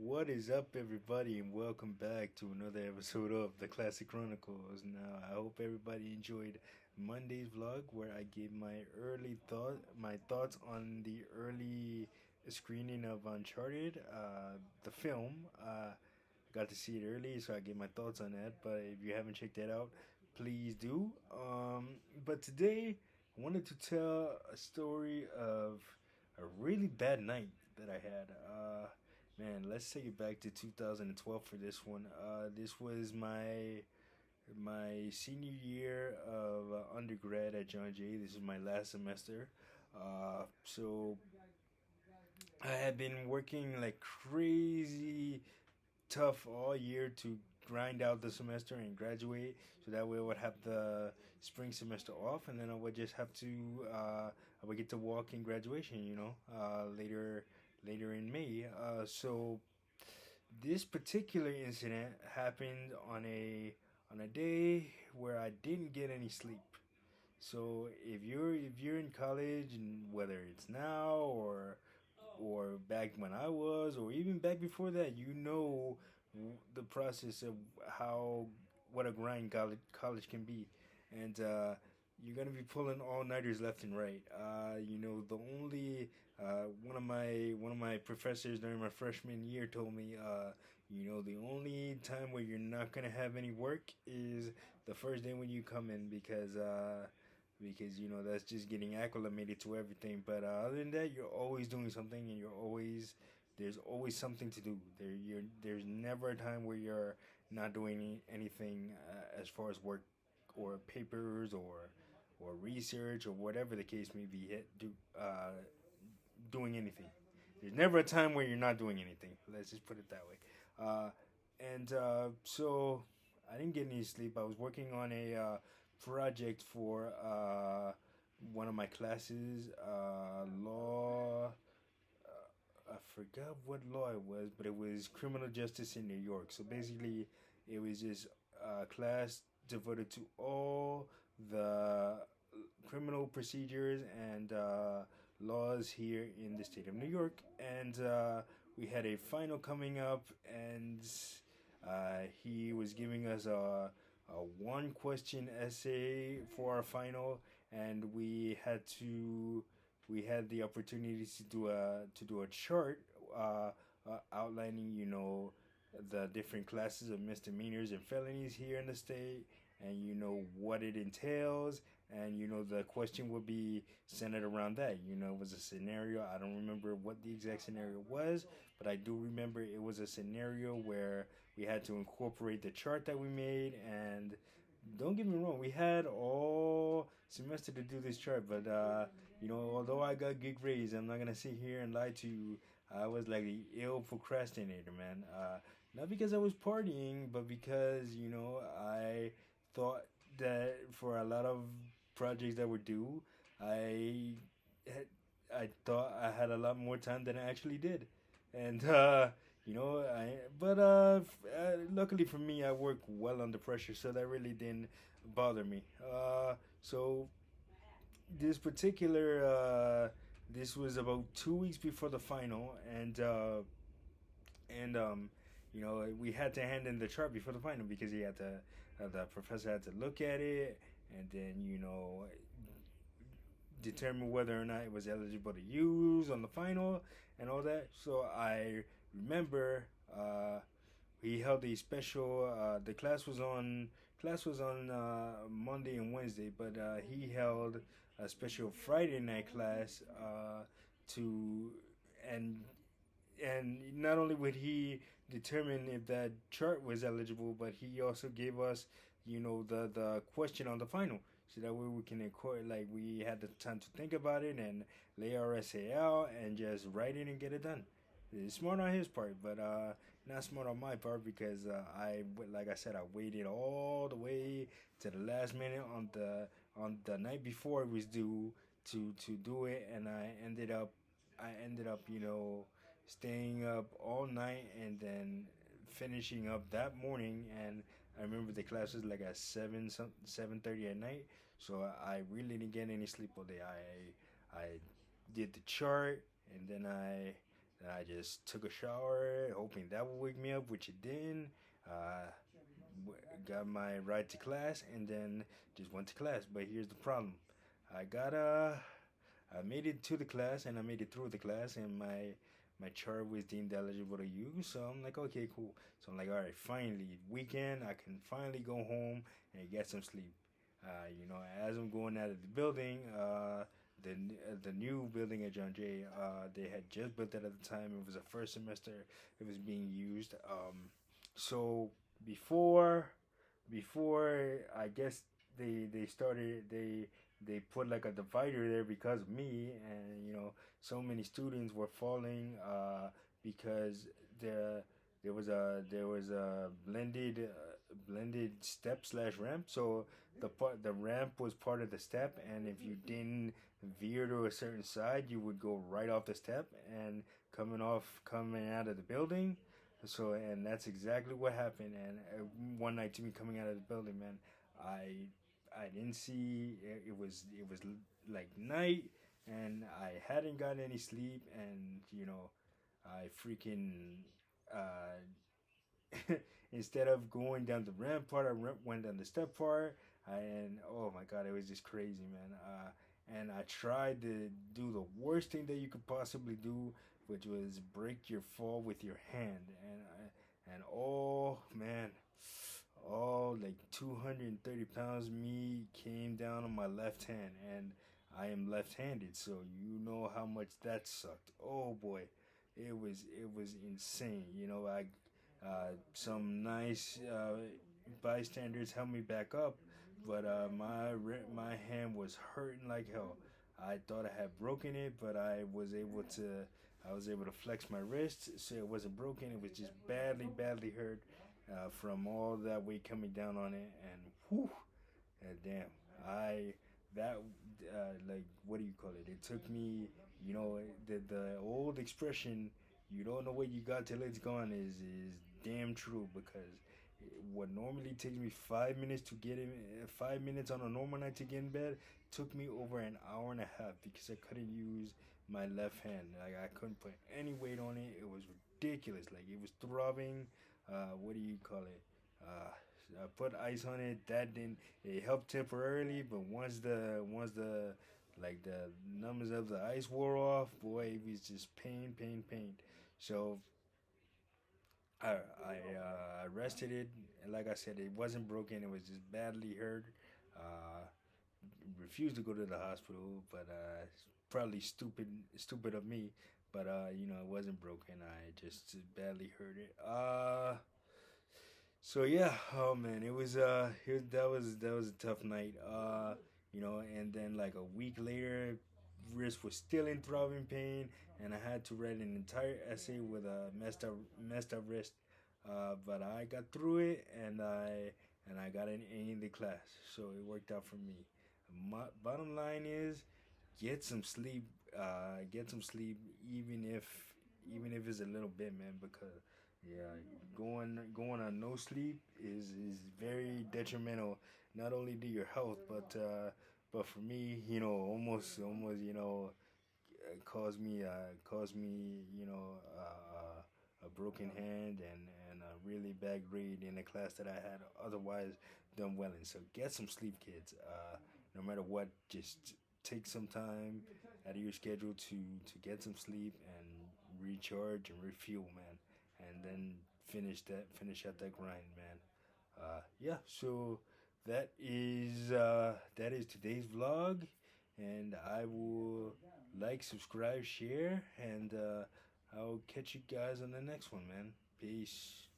What is up, everybody, and welcome back to another episode of the Classic Chronicles. Now, I hope everybody enjoyed Monday's vlog where I gave my thoughts on the early screening of Uncharted, the film. Got to see it early, so I gave my thoughts on that. But if you haven't checked that out, please do. But today, I wanted to tell a story of a really bad night that I had. Man, let's take it back to 2012 for this one. This was my senior year of undergrad at John Jay. This is my last semester. So I had been working like crazy tough all year to grind out the semester and graduate. So that way I would have the spring semester off, and then I would just have to I would get to walk in graduation. Later in May. So this particular incident happened on a day where I didn't get any sleep. So if you're in college, and whether it's now or back when I was, or even back before that, the process of how what a grind college can be, and you're gonna be pulling all nighters left and right. The only one of my professors during my freshman year told me, the only time where you're not gonna have any work is the first day when you come in because that's just getting acclimated to everything. But other than that, you're always doing something, and there's always something to do. There's never a time where you're not doing anything as far as work or papers or research or whatever the case may be. Doing anything. There's never a time where you're not doing anything. Let's just put it that way. So I didn't get any sleep. I was working on a project for one of my classes, law. I forgot what law it was, but it was criminal justice in New York. So basically, it was just a class devoted to all the criminal procedures and laws here in the state of New York. And we had a final coming up, and he was giving us a one question essay for our final, and we had the opportunity to do a chart outlining the different classes of misdemeanors and felonies here in the state, and what it entails, and the question would be centered around that. It was a scenario. I don't remember what the exact scenario was, but I do remember it was a scenario where we had to incorporate the chart that we made. And don't get me wrong, we had all semester to do this chart, but although I got good grades, I'm not gonna sit here and lie to you. I was like the ill procrastinator, man. Not because I was partying, but because I thought that for a lot of projects that were due, I had, I thought I had a lot more time than I actually did, and luckily for me, I work well under pressure, so that really didn't bother me. So this particular this was about 2 weeks before the final, and we had to hand in the chart before the final because the professor had to look at it, and then determine whether or not it was eligible to use on the final and all that. So I remember he held a special. The class was on Monday and Wednesday, but he held a special Friday night class to and not only would he determine if that chart was eligible, but he also gave us the question on the final, so that way we can like we had the time to think about it and lay our essay out and just write it and get it done. It's smart on his part, but not smart on my part because like I said, I waited all the way to the last minute on the night before it was due to do it, and I ended up staying up all night and then finishing up that morning. And I remember the class was like at 7:30 at night, so I really didn't get any sleep all day. I did the chart, and then Then I just took a shower, hoping that would wake me up, which it didn't. Uh, got my ride to class, and then just went to class. But here's the problem: I got I made it to the class, and I made it through the class, and my chart was deemed eligible to use. So I'm like, okay, cool. So I'm like, all right, finally, weekend, I can finally go home and get some sleep. As I'm going out of the building, the new building at John Jay, they had just built it at the time. It was the first semester it was being used. So before before I guess they started they put like a divider there because of me, and so many students were falling because the there was a blended step slash ramp. So the ramp was part of the step, and if you didn't veer to a certain side, you would go right off the step and coming out of the building. So, and that's exactly what happened. And one night to me coming out of the building, man, I I didn't see it, it was like night, and I hadn't gotten any sleep, and I freaking uh instead of going down the ramp part, went down the step part. And oh my god, it was just crazy, man. And I tried to do the worst thing that you could possibly do, which was break your fall with your hand. And oh man, all like 230 pounds me came down on my left hand, and I am left-handed, so you know how much that sucked. Oh boy, it was insane. I some nice bystanders helped me back up, but my hand was hurting like hell. I thought I had broken it, but I was able to flex my wrist, so it wasn't broken. It was just badly hurt from all that weight coming down on it, and whew, damn, I that like what do you call it? It took me, the old expression, you don't know what you got till it's gone is damn true, because what normally takes me 5 minutes to get in, 5 minutes on a normal night to get in bed, took me over an hour and a half because I couldn't use my left hand. Like I couldn't put any weight on it. It was ridiculous. Like it was throbbing. What do you call it? I put ice on it. That didn't. It helped temporarily, but once the like the numbness of the ice wore off, boy, it was just pain. So I rested it, and like I said, it wasn't broken. It was just badly hurt. Uh, Refused to go to the hospital, but it's probably stupid of me. But it wasn't broken. I just badly hurt it. So yeah, oh man, that was a tough night. And then like a week later, wrist was still in throbbing pain, and I had to write an entire essay with a messed up wrist. But I got through it, and I got an A in the class, so it worked out for me. Bottom line is, get some sleep. Get some sleep, even if it's a little bit, man, because yeah, going on no sleep is very detrimental, not only to your health, but for me, almost caused me a broken hand, and a really bad grade in a class that I had otherwise done well in. So get some sleep, kids. No matter what, just take some time out of your schedule to get some sleep and recharge and refuel, man, and then finish out that grind, man. Yeah, so that is today's vlog, and I will like, subscribe, share, and I'll catch you guys on the next one, man. Peace.